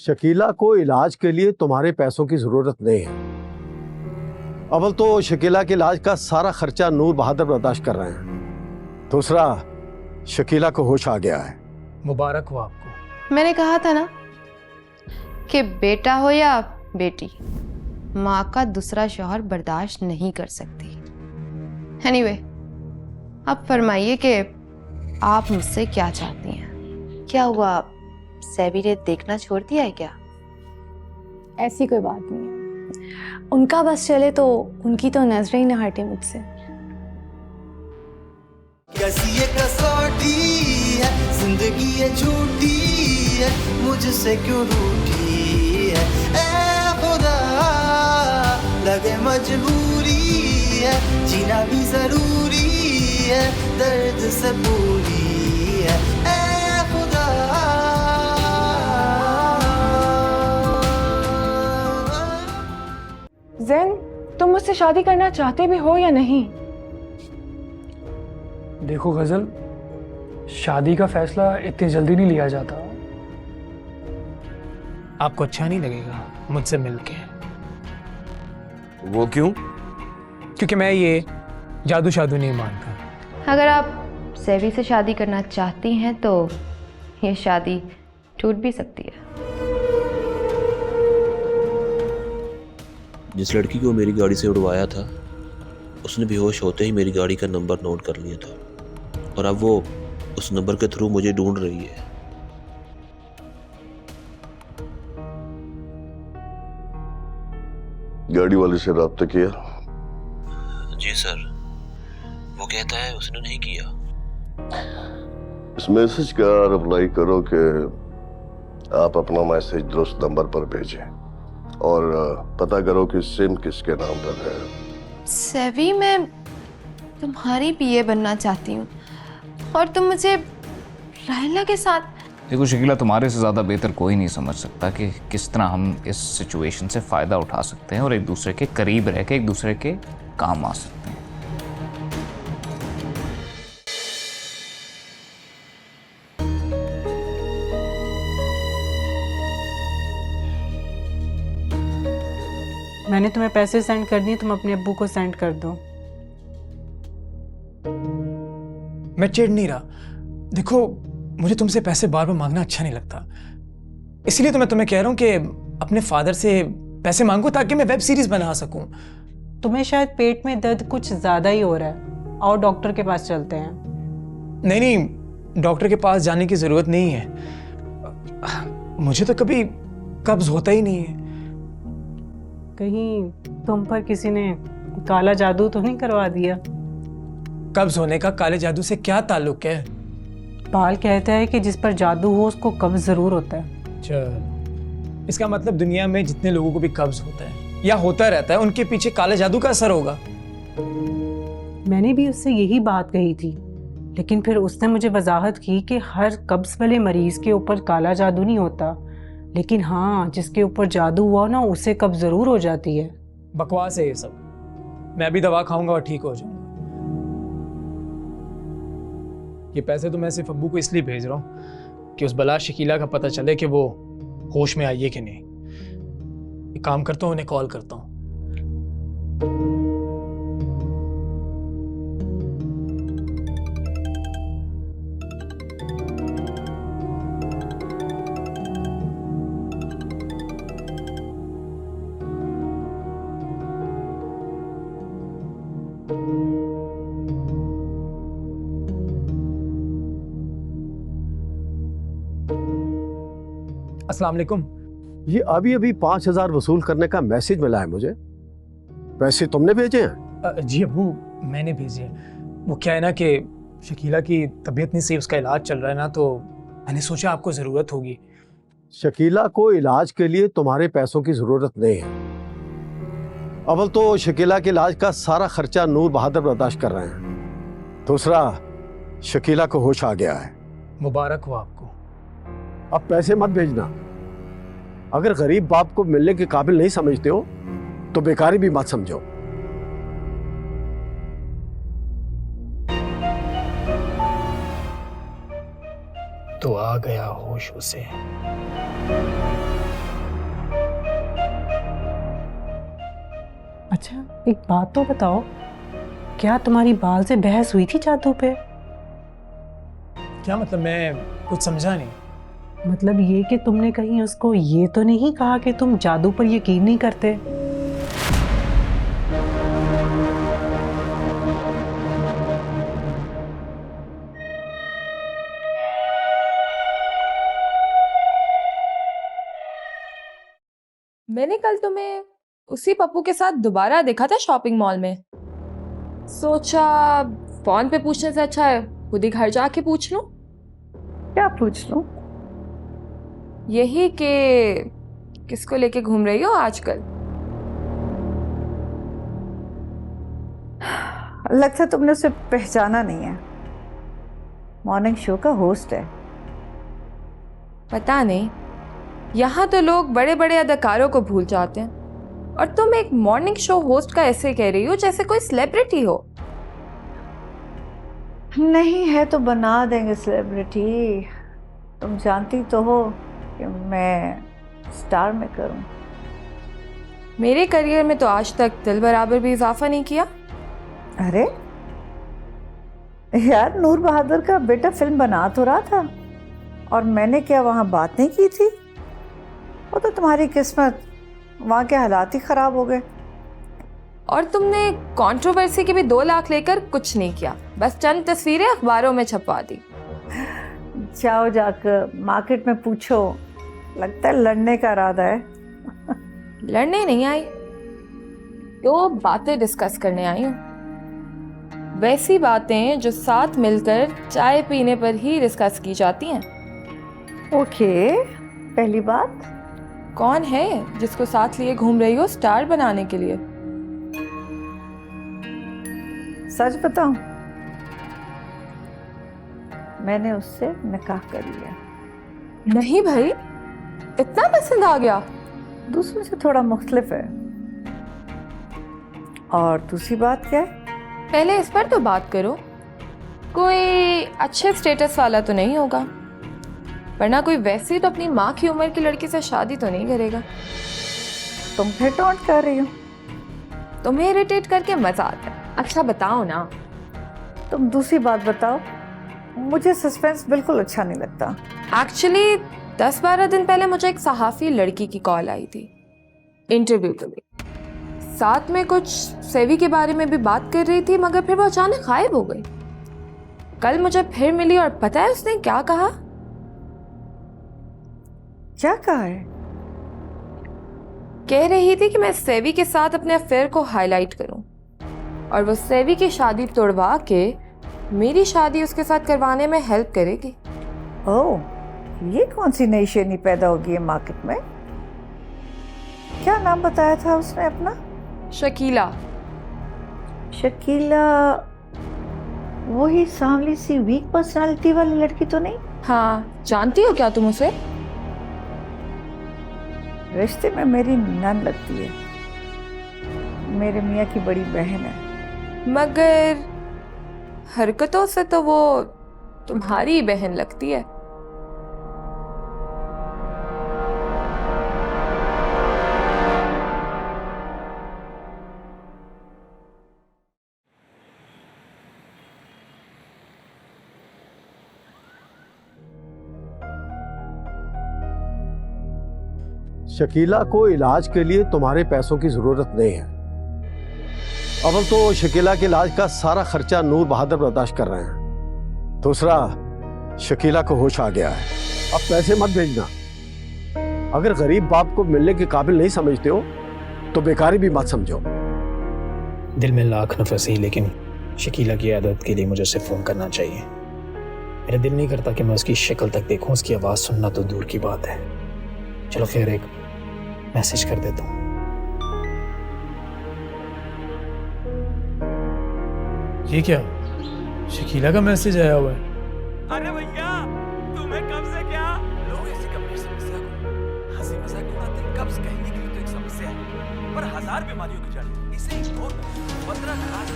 शकीला को इलाज के लिए तुम्हारे पैसों की जरूरत नहीं है। अव्वल तो शकीला के इलाज का सारा खर्चा नूर बहादुर बर्दाश्त कर रहे हैं। दूसरा, शकीला को होश आ गया है। मुबारक हो आपको। मैंने कहा था ना कि बेटा हो या बेटी, माँ का दूसरा शौहर बर्दाश्त नहीं कर सकती। एनीवे, अब फरमाइए कि आप मुझसे क्या चाहती हैं? क्या हुआ, सैबी ने देखना छोड़ दिया है क्या? ऐसी कोई बात नहीं है, उनका बस चले तो उनकी तो नजरें ही ना हटे मुझसे। कैसी ये कसौटी है, जिंदगी ये झूठी है, मुझसे क्यों रूठी है, ऐ खुदा लगे मजबूरी है, जीना भी जरूरी है, दर्द से पूरी है, ऐ खुदा। ज़ैन, तुम मुझसे शादी करना चाहते भी हो या नहीं? देखो गजल, शादी का फैसला इतनी जल्दी नहीं लिया जाता। आपको अच्छा नहीं लगेगा मुझसे मिलके। वो क्यों? क्योंकि मैं ये जादू शादू नहीं मानता। अगर आप सैबी से शादी करना चाहती हैं तो ये शादी टूट भी सकती है। जिस लड़की को मेरी गाड़ी से उड़वाया था, उसने बेहोश होते ही मेरी गाड़ी का नंबर नोट कर लिया था और अब वो उस नंबर के थ्रू मुझे ढूंढ रही है। गाड़ी वाले से राब्ता किया? जी सर, वो कहता है उसने नहीं किया। इस मैसेज का रिप्लाई करो कि आप अपना मैसेज दुरुस्त नंबर पर भेजें और पता करो कि सिम किसके नाम पर है। सैबी, मैं तुम्हारी पीए बनना चाहती हूँ और तुम मुझे लाइला के साथ। देखो शकीला, तुम्हारे से ज़्यादा बेहतर कोई नहीं समझ सकता कि किस तरह हम इस सिचुएशन से फ़ायदा उठा सकते हैं और एक दूसरे के करीब रह के एक दूसरे के काम आ सकते हैं। मैंने तुम्हें पैसे सेंड कर दिए, तुम अपने अब्बू को सेंड कर दो। मैं चिढ़ नहीं रहा। देखो, मुझे तुमसे पैसे बार बार मांगना अच्छा नहीं लगता, इसीलिए तो मैं तुम्हें कह रहा हूँ कि अपने फादर से पैसे मांगो ताकि मैं वेब सीरीज बना सकूं। तुम्हें शायद पेट में दर्द कुछ ज़्यादा ही हो रहा है, और डॉक्टर के पास चलते हैं। नहीं नहीं, डॉक्टर के पास जाने की ज़रूरत नहीं है। मुझे तो कभी कब्ज होता ही नहीं है। कहीं तुम पर किसी ने काला जादू तो नहीं करवा दिया? कब्ज होने का काले जादू से क्या ताल्लुक है? बाल कहता है कि जिस पर जादू हो उसको कब्ज ज़रूर होता है। चल, इसका मतलब दुनिया में जितने लोगों को भी कब्ज होता है या होता रहता है, उनके पीछे काले जादू का असर होगा। मैंने भी उससे यही बात कही थी, लेकिन फिर उसने मुझे वजाहत की कि हर कब्ज वाले मरीज के ऊपर काला जादू नहीं होता, लेकिन हाँ, जिसके ऊपर जादू हुआ ना उसे कब्ज ज़रूर हो जाती है। बकवास है ये सब। मैं भी दवा खाऊंगा और ठीक हो जाऊंगा। ये पैसे तो मैं सिर्फ अब्बू को इसलिए भेज रहा हूँ कि उस बला शकीला का पता चले कि वो होश में आई है कि नहीं। एक काम करता हूँ, उन्हें कॉल करता हूँ। अस्सलाम वालेकुम। ये अभी अभी 5,000 वसूल करने का मैसेज मिला है मुझे। पैसे तुमने भेजे हैं? जी अब्बू, मैंने भेजे हैं। वो क्या है ना कि शकीला की तबीयत नहीं सही, उसका इलाज चल रहा है ना, तो मैंने सोचा आपको ज़रूरत होगी। शकीला को इलाज के लिए तुम्हारे पैसों की जरूरत नहीं है। अव्वल तो शकीला के इलाज का सारा खर्चा नूर बहादुर बर्दाश्त कर रहे हैं। दूसरा, शकीला को होश आ गया है। मुबारक हो आपको। अब पैसे मत भेजना। अगर गरीब बाप को मिलने के काबिल नहीं समझते हो तो बेकारी भी मत समझो। तो आ गया होश उसे। अच्छा, एक बात तो बताओ, क्या तुम्हारी बाल से बहस हुई थी जादू पे? क्या मतलब? मैं कुछ समझा नहीं। मतलब ये कि तुमने कहीं उसको ये तो नहीं कहा कि तुम जादू पर यकीन नहीं करते? मैंने कल तुम्हें उसी पप्पू के साथ दोबारा देखा था शॉपिंग मॉल में। सोचा फोन पे पूछने से अच्छा है खुद ही घर जाके पूछ लूं। क्या पूछ लूं? यही कि किसको लेके घूम रही हो आजकल? लगता है तुमने उसे पहचाना नहीं है। मॉर्निंग शो का होस्ट है। पता नहीं, यहाँ तो लोग बड़े बड़े अदाकारों को भूल जाते हैं और तुम एक मॉर्निंग शो होस्ट का ऐसे कह रही हो जैसे कोई सेलिब्रिटी हो। नहीं है तो बना देंगे सेलिब्रिटी। तुम जानती तो हो कि मैं स्टार में करूं। मेरे करियर में तो आज तक दिल बराबर भी इजाफा नहीं किया। अरे यार, नूर बहादुर का बेटा फिल्म बना तो रहा था और मैंने क्या वहां बात नहीं की थी? वो तो तुम्हारी किस्मत, वहां के हालात ही खराब हो गए। और तुमने कंट्रोवर्सी के भी 2 लाख लेकर कुछ नहीं किया, बस चंद तस्वीरें अखबारों में छपवा दी। जाओ जाकर मार्केट में पूछो, लगता है लड़ने का इरादा है। लड़ने नहीं आई, तो बातें डिस्कस करने आई हूँ। वैसी बातें जो साथ मिलकर चाय पीने पर ही डिस्कस की जाती हैं। ओके, पहली बात, कौन है जिसको साथ लिए घूम रही हो स्टार बनाने के लिए? सच बताऊं, मैंने उससे निकाह कर लिया। नहीं भाई, इतना पसंद आ गया? दूसरों से थोड़ा मुख्तलिफ है। और दूसरी बात क्या है? पहले इस पर तो बात करो। कोई अच्छे स्टेटस वाला तो नहीं होगा, वरना कोई वैसे तो अपनी माँ की उम्र की लड़की से शादी तो नहीं करेगा। तुम फिर टॉन्ट कर रही हो। तुम्हें इरिटेट करके मजा आता है। अच्छा बताओ ना। तुम दूसरी बात बताओ, मुझे सस्पेंस बिल्कुल अच्छा नहीं लगता। एक्चुअली 10-12 दिन पहले मुझे एक सहाफ़ी लड़की की कॉल आई थी इंटरव्यू के लिए। साथ में कुछ सेवी के बारे में भी बात कर रही थी, मगर फिर वो अचानक गायब हो गई। कल मुझे फिर मिली और पता है उसने क्या कहा? क्या कहा है? कह रही थी कि मैं सेवी के साथ अपने अफेयर को हाईलाइट करूं और वो सेवी की शादी तोड़वा के मेरी शादी उसके साथ करवाने में हेल्प करेगी। ओह, ये कौन सी नई शेरनी पैदा होगी है मार्केट में? क्या नाम बताया था उसने अपना? शकीला। शकीला वही सांवली सी वीक पर्सनालिटी वाली लड़की तो नहीं? हाँ, जानती हो क्या तुम उसे? रिश्ते में मेरी नन लगती है, मेरे मियाँ की बड़ी बहन है। मगर हरकतों से तो वो तुम्हारी बहन लगती है। शकीला को इलाज के लिए तुम्हारे पैसों की जरूरत नहीं है। अव्वल तो शकीला के इलाज का सारा खर्चा नूर बहादुर बर्दाश्त कर रहे हैं। दूसरा, शकीला को होश आ गया है। अब पैसे मत भेजना। अगर गरीब बाप को मिलने के काबिल नहीं समझते हो तो बेकारी भी मत समझो। दिल में लाख नफस ही, लेकिन शकीला की आदत के लिए मुझे उसे फोन करना चाहिए। मेरा दिल नहीं करता कि मैं उसकी शक्ल तक देखूं, उसकी आवाज सुनना तो दूर की बात है। चलो खैर, एक मैसेज कर देता हूँ। ये क्या? शकीला का मैसेज आया हुआ है। अरे भैया, तुम्हें कब से क्या? लोग ऐसी गंभीर समस्या को हंसी मजाक में उड़ाते हैं। कब्ज कहने के लिए तो एक समस्या है, पर 1000 बीमारियों की जड़। इसे इग्नोर करो। 15 खास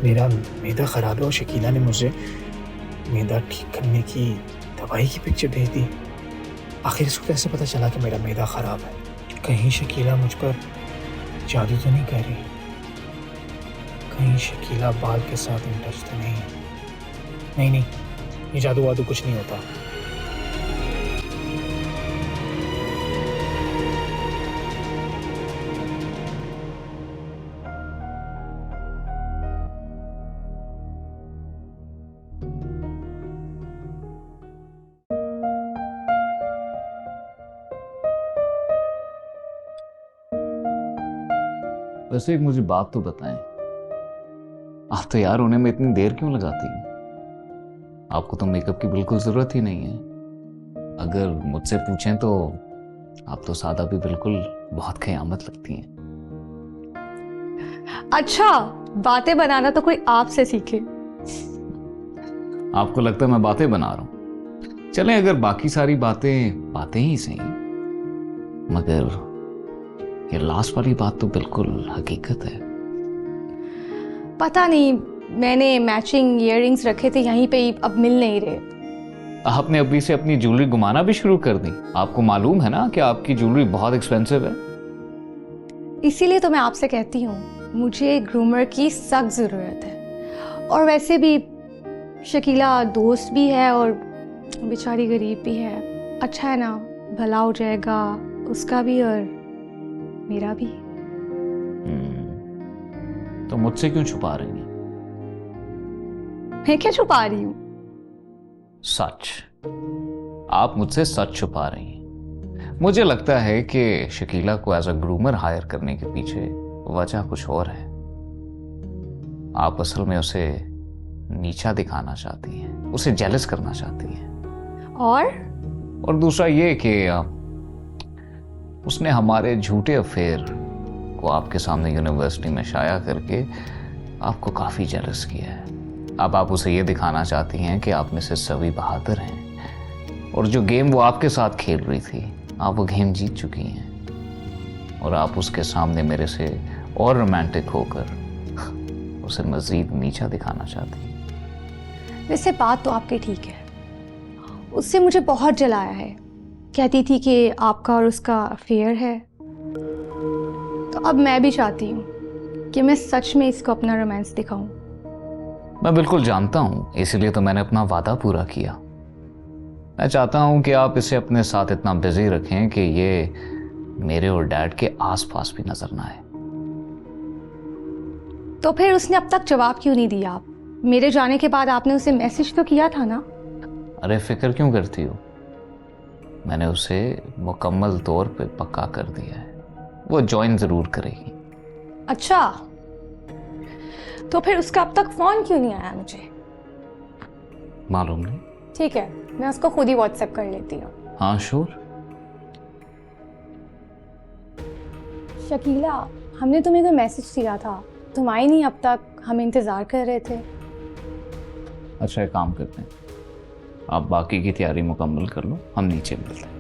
मेरा मैदा खराब है और शकीला ने मुझे मैदा ठीक करने की दवाई की पिक्चर भेज दी। आखिर इसको कैसे पता चला कि मेरा मैदा ख़राब है? कहीं शकीला मुझ पर जादू तो नहीं कर रही? कहीं शकीला बाल के साथ इन टच तो नहीं? नहीं, ये जादू वादू कुछ नहीं होता। वैसे एक मुझे बात तो बताएं, आप तैयार होने में इतनी देर क्यों लगाती हैं? आपको तो मेकअप की बिल्कुल जरूरत ही नहीं है। अगर मुझसे पूछें तो आप तो सादा भी बिल्कुल बहुत क़यामत लगती हैं। अच्छा, बातें बनाना तो कोई आपसे सीखे। आपको लगता है मैं बातें बना रहा हूं? चलें, अगर बाकी सारी बातें बातें ही सही, मगर ये लास्ट वाली बात तो बिल्कुल हकीकत है। पता नहीं, मैंने मैचिंग इयररिंग्स रखे थे यहीं पे ही, अब मिल नहीं रहे। आपने अभी से अपनी ज्वेलरी घुमाना भी शुरू कर दी। आपको मालूम है ना कि आपकी ज्वेलरी बहुत एक्सपेंसिव है। इसीलिए तो मैं आपसे कहती हूँ, मुझे ग्रूमर की सख्त ज़रूरत है। और वैसे भी शकीला दोस्त भी है और बेचारी गरीब भी है। अच्छा है ना, भला हो जाएगा उसका भी और मेरा भी। तो मुझसे क्यों छुपा रही हैं? मैं क्या छुपा रही हूँ? सच। आप मुझसे सच छुपा रही हैं। मुझे लगता है कि शकीला को एज अ ग्रूमर हायर करने के पीछे वजह कुछ और है। आप असल में उसे नीचा दिखाना चाहती हैं, उसे जेलस करना चाहती हैं। और दूसरा ये कि उसने हमारे झूठे अफेयर को आपके सामने यूनिवर्सिटी में शाया करके आपको काफ़ी जेलस किया है। अब आप उसे ये दिखाना चाहती हैं कि आप में से सभी बहादुर हैं, और जो गेम वो आपके साथ खेल रही थी, आप वो गेम जीत चुकी हैं, और आप उसके सामने मेरे से और रोमांटिक होकर उसे मज़ीद नीचा दिखाना चाहती हैं। वैसे बात तो आपकी ठीक है, उससे मुझे बहुत जलाया है। कहती थी कि आपका और उसका अफेयर है। तो अब मैं भी चाहती हूँ कि मैं सच में इसको अपना रोमांस दिखाऊं। मैं बिल्कुल जानता हूँ, इसीलिए तो मैंने अपना वादा पूरा किया। मैं चाहता हूँ कि आप इसे अपने साथ इतना बिजी रखें कि ये मेरे और डैड के आसपास भी नजर ना आए। तो फिर उसने अब तक जवाब क्यों नहीं दिया? मेरे जाने के बाद आपने उसे मैसेज तो किया था ना? अरे फिक्र क्यों करती हो, मैंने उसे मुकम्मल तौर पे पक्का कर दिया है, वो ज्वाइन जरूर करेगी। अच्छा, तो फिर उसका अब तक फोन क्यों नहीं आया मुझे? मालूम नहीं। ठीक है, मैं उसको खुद ही व्हाट्सएप कर लेती हूँ। हाँ श्योर। शकीला, हमने तुम्हें कोई मैसेज दिया था, तुम आई नहीं अब तक, हम इंतजार कर रहे थे। अच्छा, एक काम करते हैं, आप बाकी की तैयारी मुकम्मल कर लो, हम नीचे मिलते हैं।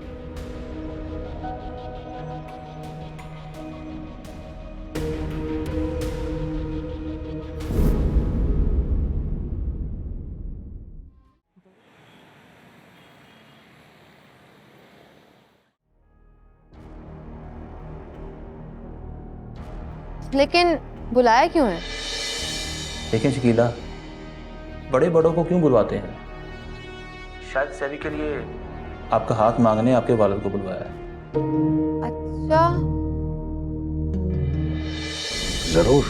लेकिन बुलाया क्यों है? देखें शकीला, बड़े बड़ों को क्यों बुलवाते हैं? शायद सेवी के लिए आपका हाथ मांगने आपके वालिद को बुलवाया है। अच्छा, जरूर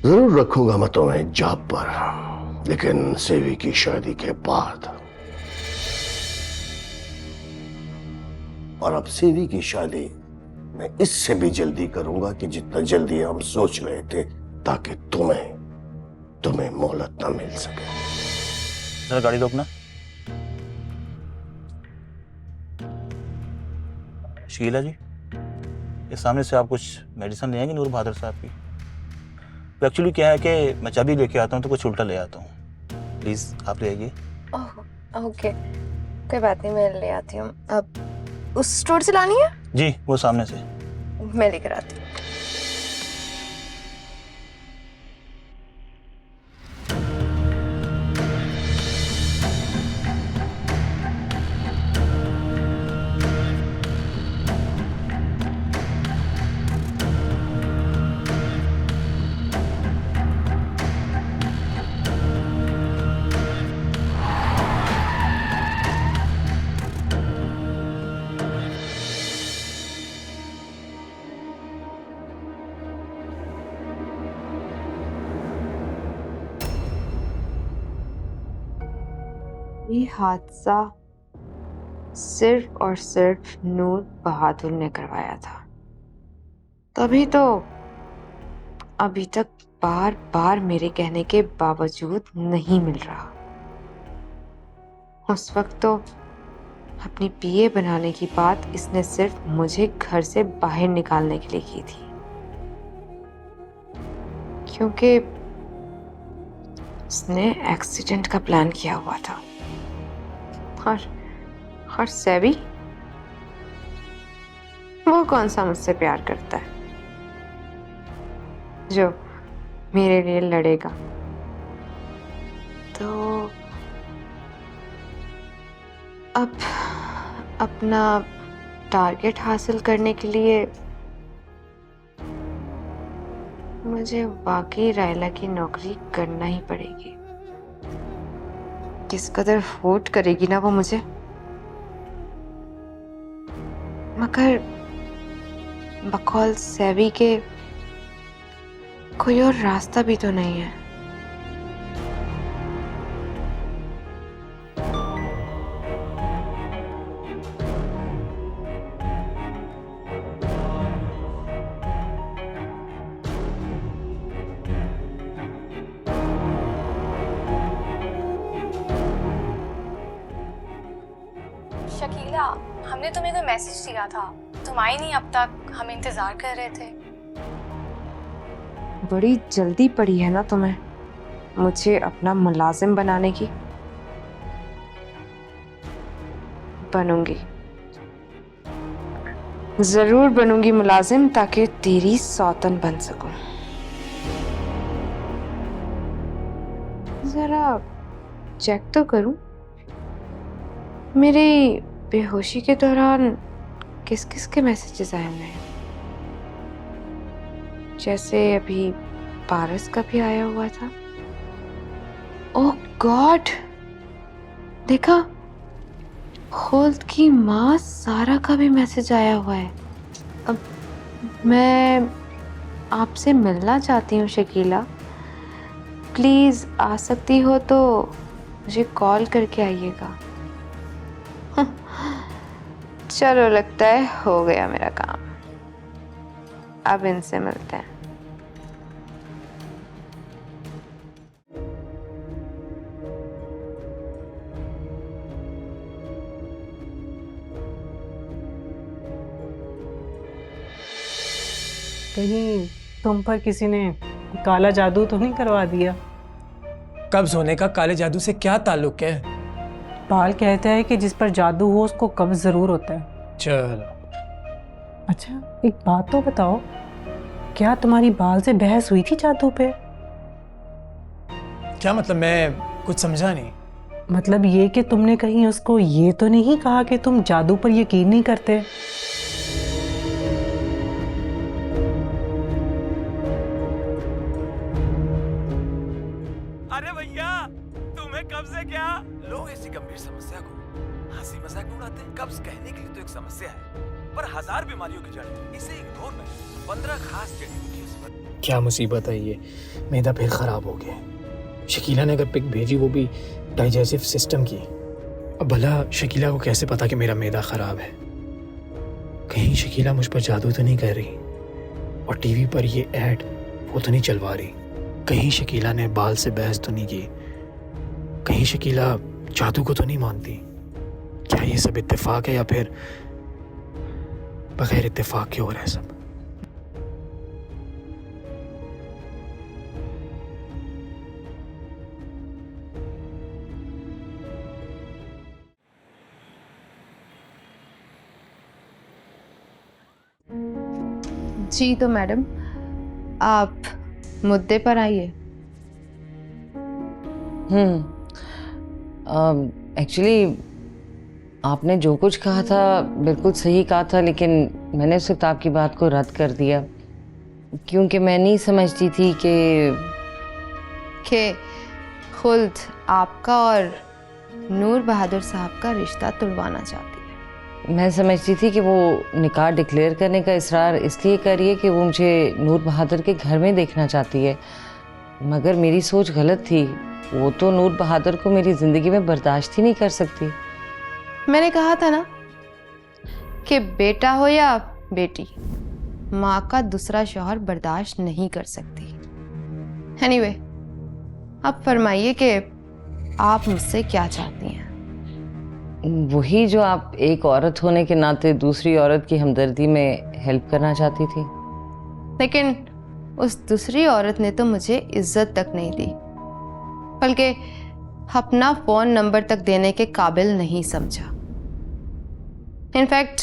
जरूर रखूंगा मैं तुम्हें जॉब पर, लेकिन सेवी की शादी के बाद। और अब सेवी की शादी मैं इससे भी जल्दी करूंगा कि जितना जल्दी हम सोच रहे थे, ताकि तुम्हें मोहलत ना मिल सके। जरा गाड़ी रोकना। शकीला जी, ये सामने से आप कुछ मेडिसिन ले आएंगे नूर बहादुर साहब की? तो एक्चुअली क्या है कि मैं चाबी लेके आता हूँ तो कुछ उल्टा ले आता हूँ। प्लीज़ आप ले आइए। ओके, कोई बात नहीं, मैं ले आती हूँ। अब उस स्टोर से लानी है? जी, वो सामने से। मैं लेकर आती हूँ। ये हादसा सिर्फ और सिर्फ नूर बहादुर ने करवाया था, तभी तो अभी तक बार बार मेरे कहने के बावजूद नहीं मिल रहा। उस वक्त तो अपनी पीए बनाने की बात इसने सिर्फ मुझे घर से बाहर निकालने के लिए की थी, क्योंकि उसने एक्सीडेंट का प्लान किया हुआ था। और सेवी, वो कौन सा मुझसे प्यार करता है जो मेरे लिए लड़ेगा? तो अब अपना टारगेट हासिल करने के लिए मुझे वाकई रायला की नौकरी करना ही पड़ेगी। किस कदर होट करेगी ना वो मुझे, मगर बकौल सेवी के कोई और रास्ता भी तो नहीं है। शकीला, हमने तुम्हें कोई मैसेज दिया था, तुम आई नहीं अब तक, हम इंतजार कर रहे थे। बड़ी जल्दी पड़ी है ना तुम्हें मुझे अपना मुलाजिम बनाने की। बनूंगी, जरूर बनूंगी मुलाजिम, ताकि तेरी सौतन बन सकूं। जरा चेक तो करूं मेरी बेहोशी के दौरान किस किस के मैसेजेस आए हुए हैं। जैसे अभी पारस का भी आया हुआ था। ओह गॉड, देखा, खुल्द की माँ सारा का भी मैसेज आया हुआ है। अब मैं आपसे मिलना चाहती हूँ शकीला, प्लीज आ सकती हो तो मुझे कॉल करके आइएगा। चलो, लगता है हो गया मेरा काम, अब इनसे मिलते हैं। कहीं तुम पर किसी ने काला जादू तो नहीं करवा दिया? कब्ज होने का काले जादू से क्या ताल्लुक है? बाल कहता है कि जिस पर जादू हो उसको कब्ज जरूर होता है। चलो। अच्छा, एक बात तो बताओ, क्या तुम्हारी बाल से बहस हुई थी जादू पे? क्या मतलब? मैं कुछ समझा नहीं। मतलब ये कि तुमने कहीं उसको ये तो नहीं कहा कि तुम जादू पर यकीन नहीं करते? अरे भैया, तुम्हें कब से क्या? लोग ऐसी गंभीर समस्या को हंसी मजाक में उड़ाते हैं। कब्ज कहने के लिए तो एक समस्या है, पर 1000 बीमारियों की जड़। इसे इग्नोर नहीं, 15 खास जड़ी बूटियों से। क्या मुसीबत है ये, मैदा फिर खराब हो गया। शकीला ने अगर पिक भेजी, वो भी डाइजेस्टिव सिस्टम की। अब भला शकीला को कैसे पता कि मेरा मैदा खराब है? कहीं शकीला मुझ पर जादू तो नहीं कर रही, और टीवी पर ये ऐड वो तो नहीं चलवा रही? कहीं शकीला ने बाल से बहस तो नहीं की? कहीं शकीला जादू को तो नहीं मानती? क्या ये सब इत्तेफाक है या फिर बगैर इत्तेफाक के हो रहा है सब? जी तो मैडम, आप मुद्दे पर आइए। एक्चुअली आपने जो कुछ कहा था बिल्कुल सही कहा था, लेकिन मैंने उस वक्त आपकी बात को रद्द कर दिया, क्योंकि मैं नहीं समझती थी कि खुल्द आपका और नूर बहादुर साहब का रिश्ता तुड़वाना चाहती है। मैं समझती थी कि वो निकाह डिक्लेयर करने का इसरार इसलिए कर रही है कि वो मुझे नूर बहादुर के घर में देखना चाहती है, मगर मेरी सोच गलत थी। वो तो नूर बहादुर को मेरी ज़िंदगी में बर्दाश्त ही नहीं कर सकती। मैंने कहा था ना कि बेटा हो या बेटी, माँ का दूसरा शौहर बर्दाश्त नहीं कर सकती। एनीवे, अब फरमाइए कि आप मुझसे क्या चाहती हैं? वही जो आप एक औरत होने के नाते दूसरी औरत की हमदर्दी में हेल्प करना चाहती थी। लेकिन उस दूसरी औरत ने तो मुझे इज्जत तक नहीं दी, बल्कि अपना फ़ोन नंबर तक देने के काबिल नहीं समझा। इनफैक्ट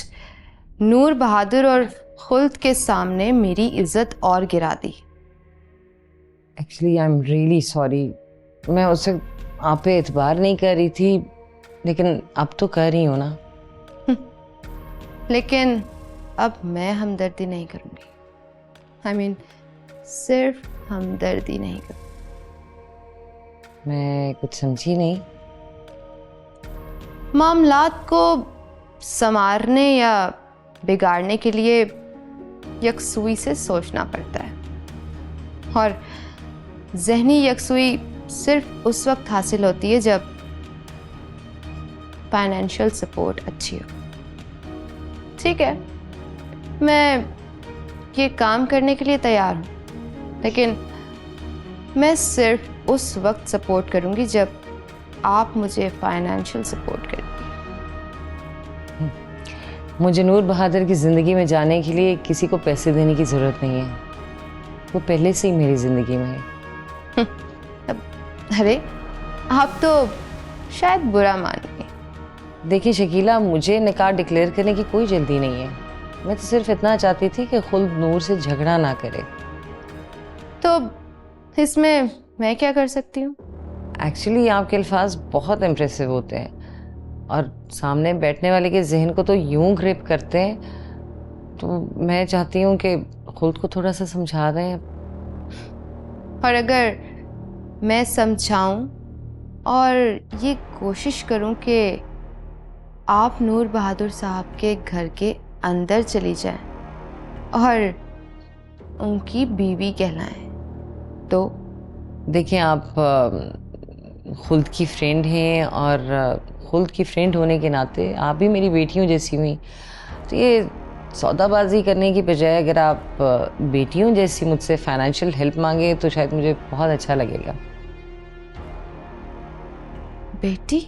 नूर बहादुर और खुल्द के सामने मेरी इज्जत और गिरा दी। Actually I am really sorry. मैं उससे आप पे एतबार नहीं कर रही थी, लेकिन अब तो कर रही हूँ ना। लेकिन अब मैं हमदर्दी नहीं करूँगी। आई मीन सिर्फ हमदर्दी नहीं करूँगी। मैं कुछ समझी नहीं। मामलात को संवारने या बिगाड़ने के लिए यकसुई से सोचना पड़ता है, और जहनी यकसुई सिर्फ उस वक्त हासिल होती है जब फाइनेंशियल सपोर्ट अच्छी हो। ठीक है, मैं ये काम करने के लिए तैयार हूँ, लेकिन मैं सिर्फ उस वक्त सपोर्ट करूँगी जब आप मुझे फाइनेंशियल सपोर्ट करें। मुझे नूर बहादुर की ज़िंदगी में जाने के लिए किसी को पैसे देने की ज़रूरत नहीं है। वो पहले से ही मेरी ज़िंदगी में है। अरे आप तो शायद बुरा मानेंगे। देखिए शकीला, मुझे निकाह डिक्लेयर करने की कोई जल्दी नहीं है। मैं तो सिर्फ इतना चाहती थी कि खुल्द नूर से झगड़ा ना करे। तो इसमें मैं क्या कर सकती हूँ? एक्चुअली आपके अल्फाज बहुत इम्प्रेसिव होते हैं और सामने बैठने वाले के जहन को तो यूं ग्रिप करते हैं। तो मैं चाहती हूँ कि खुद को थोड़ा सा समझा दें। और अगर मैं समझाऊं और ये कोशिश करूं कि आप नूर बहादुर साहब के घर के अंदर चली जाएं और उनकी बीवी कहलाएं, तो देखिए आप खुल्द की फ्रेंड हैं और खुल्द की फ्रेंड होने के नाते आप भी मेरी बेटियों जैसी हुई। तो ये सौदाबाजी करने की बजाय अगर आप बेटियों जैसी मुझसे फाइनेंशियल हेल्प मांगे तो शायद मुझे बहुत अच्छा लगेगा। बेटी?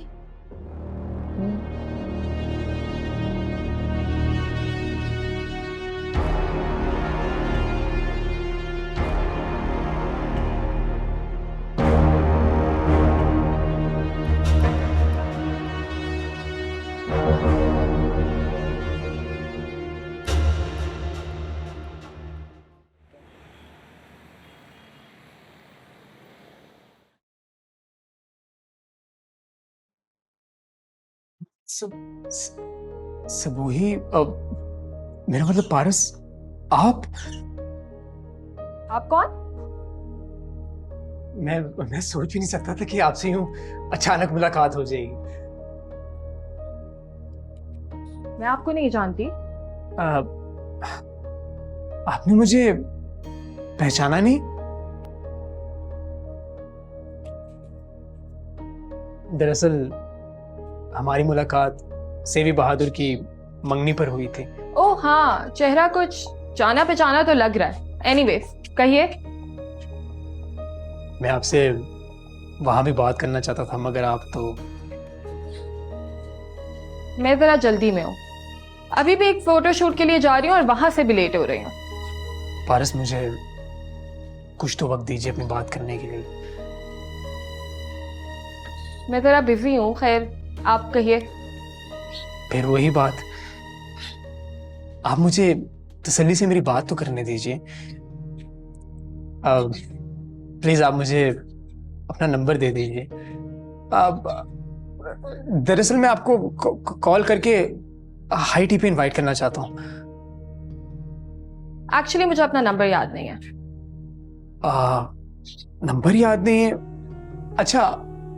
सब वही मेरा मतलब पारस, आप कौन? मैं सोच भी नहीं सकता था कि आपसे यूं अचानक मुलाकात हो जाएगी। मैं आपको नहीं जानती। आपने मुझे पहचाना नहीं? दरअसल हमारी मुलाकात सेवी बहादुर की मंगनी पर हुई थी। ओह हाँ, चेहरा कुछ जाना पहचाना तो लग रहा है। एनीवेज, कहिए। मैं आपसे वहां भी बात करना चाहता था, मगर आप तो। मैं जरा जल्दी में हूँ, अभी भी एक फोटो शूट के लिए जा रही हूँ और वहां से भी लेट हो रही हूँ। पारस, मुझे कुछ तो वक्त दीजिए अपनी बात करने के लिए। मैं जरा बिजी हूँ। खैर, आप कहिए। फिर वही बात, आप मुझे तसल्ली से मेरी बात तो करने दीजिए। प्लीज आप मुझे अपना नंबर दे दीजिए। दरअसल मैं आपको कॉल करके हाई टी पे इनवाइट करना चाहता हूँ। एक्चुअली मुझे अपना नंबर याद नहीं है। नंबर याद नहीं है? अच्छा,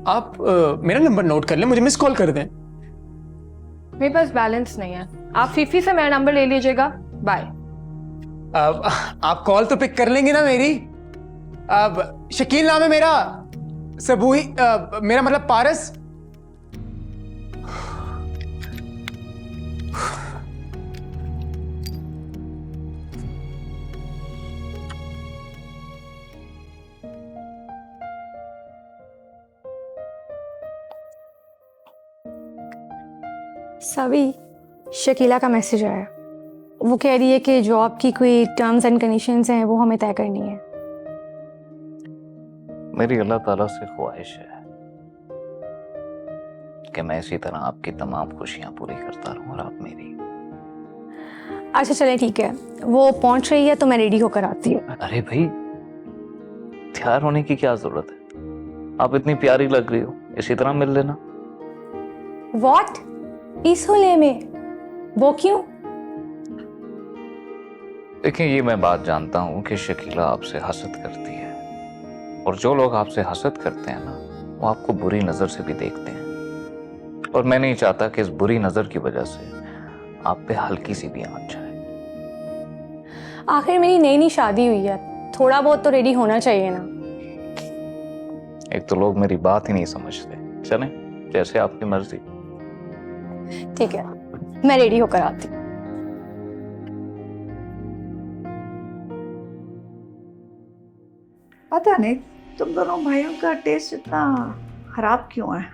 आप मेरा नंबर नोट कर लें, मुझे मिस कॉल कर दें। मेरे पास बैलेंस नहीं है। आप फीफी से मेरा नंबर ले लीजिएगा। बाय। आप कॉल तो पिक कर लेंगे ना मेरी? अब शकील नाम है मेरा। सबूही मेरा मतलब पारस। सभी शकीला का मैसेज आया। वो कह रही है कि जॉब की कोई टर्म्स एंड कंडीशंस हैं, वो हमें तय करनी है। मेरी अल्लाह ताला से ख्वाहिश है कि मैं इसी तरह आपकी तमाम खुशियां पूरी करता रहूं और आप मेरी। अच्छा चले ठीक है, वो पहुंच रही है तो मैं रेडी होकर आती हूँ। अरे भाई, तैयार होने की क्या जरूरत है? आप इतनी प्यारी लग रही हो, इसी तरह मिल लेना। What? इस होले में? वो क्यों? देखिए, ये मैं बात जानता हूं कि शकीला आपसे हसद करती है, और जो लोग आपसे हसद करते हैं ना, वो आपको बुरी नजर से भी देखते हैं, और मैं नहीं चाहता कि इस बुरी नजर की वजह से आप पे हल्की सी भी आंच जाए। आखिर मेरी नई नई शादी हुई है, थोड़ा बहुत तो रेडी होना चाहिए ना। एक तो लोग मेरी बात ही नहीं समझते। चलें, जैसे आपकी मर्जी। ठीक है, मैं रेडी होकर आती हूँ। पता नहीं तुम दोनों भाइयों का टेस्ट इतना खराब क्यों है?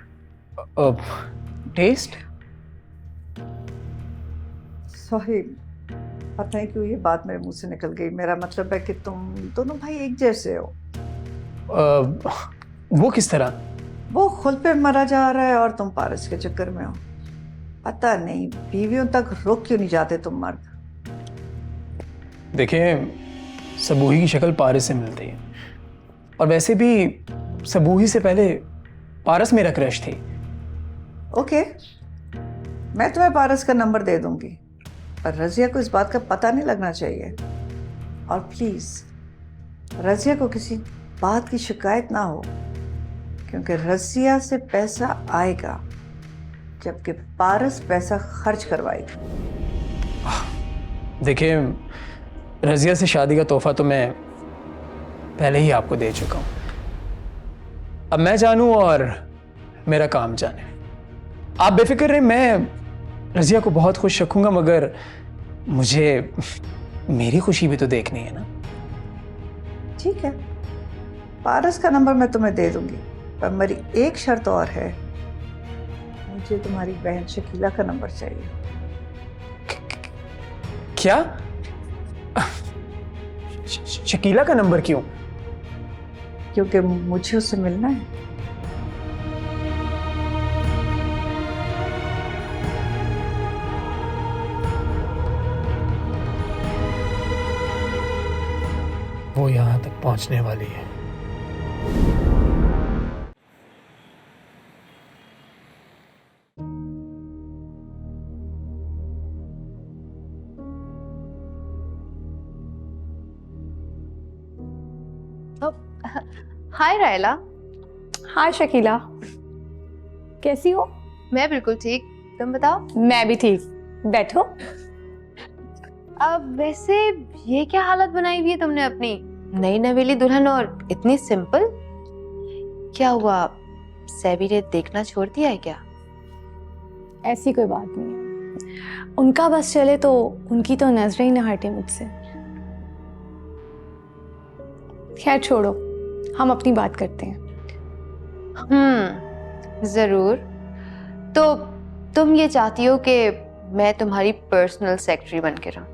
टेस्ट? सॉरी, पता नहीं क्यों ये बात मेरे मुंह से निकल गई। मेरा मतलब है कि तुम दोनों भाई एक जैसे हो। वो किस तरह? वो खुद पे मरा जा रहा है और तुम पारस के चक्कर में हो। पता नहीं बीवियों तक रुक क्यों नहीं जाते तुम मर्द। देखिए, सबूही की शक्ल पारस से मिलती है, और वैसे भी सबूही से पहले पारस मेरा क्रश थी। ओके, मैं तुम्हें पारस का नंबर दे दूंगी, पर रजिया को इस बात का पता नहीं लगना चाहिए। और प्लीज रजिया को किसी बात की शिकायत ना हो, क्योंकि रजिया से पैसा आएगा जबकि पारस पैसा खर्च करवाएगा। देखिए, रजिया से शादी का तोहफा तो मैं पहले ही आपको दे चुका हूं। अब मैं जानूं और मेरा काम जाने। आप बेफिक्र रहे, मैं रजिया को बहुत खुश रखूंगा, मगर मुझे मेरी खुशी भी तो देखनी है ना। ठीक है, पारस का नंबर मैं तुम्हें दे दूंगी, पर मेरी एक शर्त और है, मुझे तुम्हारी बहन शकीला का नंबर चाहिए। क्या? शकीला का नंबर क्यों? क्योंकि मुझे उससे मिलना है। वो यहाँ तक पहुँचने वाली है। हाय रायला। हाय शकीला, कैसी हो? मैं बिल्कुल ठीक, तुम बताओ। मैं भी ठीक, बैठो। अब वैसे ये क्या हालत बनाई हुई है तुमने अपनी? नई नवेली दुल्हन और इतनी सिंपल। क्या हुआ, सैबी ने देखना छोड़ दिया है क्या? ऐसी कोई बात नहीं है, उनका बस चले तो उनकी तो नजरें ही ना हटे मुझसे। खैर छोड़ो, हम अपनी बात करते हैं। जरूर। तो तुम ये चाहती हो कि मैं तुम्हारी पर्सनल सेक्रेटरी बन के रहूं?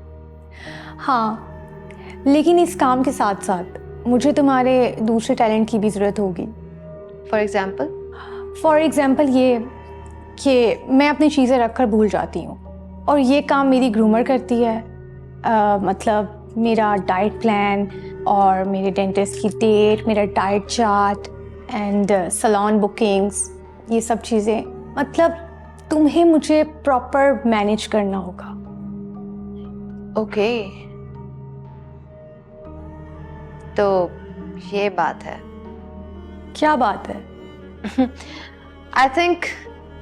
हाँ, लेकिन इस काम के साथ साथ मुझे तुम्हारे दूसरे टैलेंट की भी ज़रूरत होगी। For example? फॉर एग्जाम्पल ये कि मैं अपनी चीज़ें रखकर भूल जाती हूँ, और ये काम मेरी ग्रूमर करती है। मतलब मेरा डाइट प्लान और मेरे डेंटिस्ट की डेट, मेरा diet chart and salon bookings, ये सब चीज़ें। मतलब तुम्हें मुझे प्रॉपर मैनेज करना होगा। ओके, तो ये बात है। क्या बात है? आई थिंक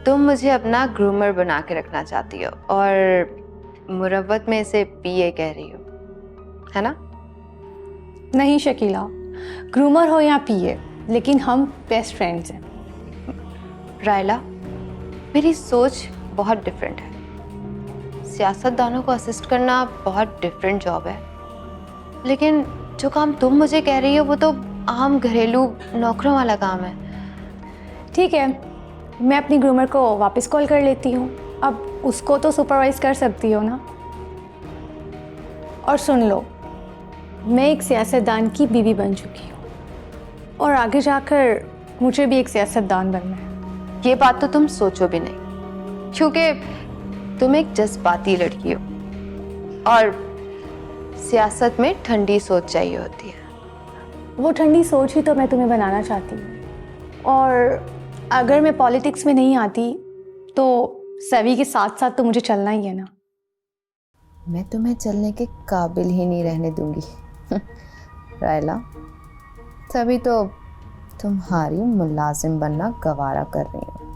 तुम मुझे अपना ग्रूमर बना के रखना चाहती हो, और मुरव्वत में इसे पीए कह रही हो, है ना? नहीं शकीला, ग्रूमर हो या पीए, लेकिन हम बेस्ट फ्रेंड्स हैं। रायला, मेरी सोच बहुत डिफरेंट है। सियासतदानों को असिस्ट करना बहुत डिफरेंट जॉब है, लेकिन जो काम तुम मुझे कह रही हो वो तो आम घरेलू नौकरों वाला काम है। ठीक है, मैं अपनी ग्रूमर को वापस कॉल कर लेती हूँ। अब उसको तो सुपरवाइज कर सकती हो ना। और सुन लो, मैं एक सियासतदान की बीवी बन चुकी हूँ और आगे जाकर मुझे भी एक सियासतदान बनना है। ये बात तो तुम सोचो भी नहीं, क्योंकि तुम एक जज्बाती लड़की हो और सियासत में ठंडी सोच चाहिए होती है। वो ठंडी सोच ही तो मैं तुम्हें बनाना चाहती हूँ। और अगर मैं पॉलिटिक्स में नहीं आती तो सभी के साथ साथ तो मुझे चलना ही है ना। मैं तुम्हें चलने के काबिल ही नहीं रहने दूंगी रायला, तभी तो तुम्हारी मुलाजिम बनना गवारा कर रही हूँ।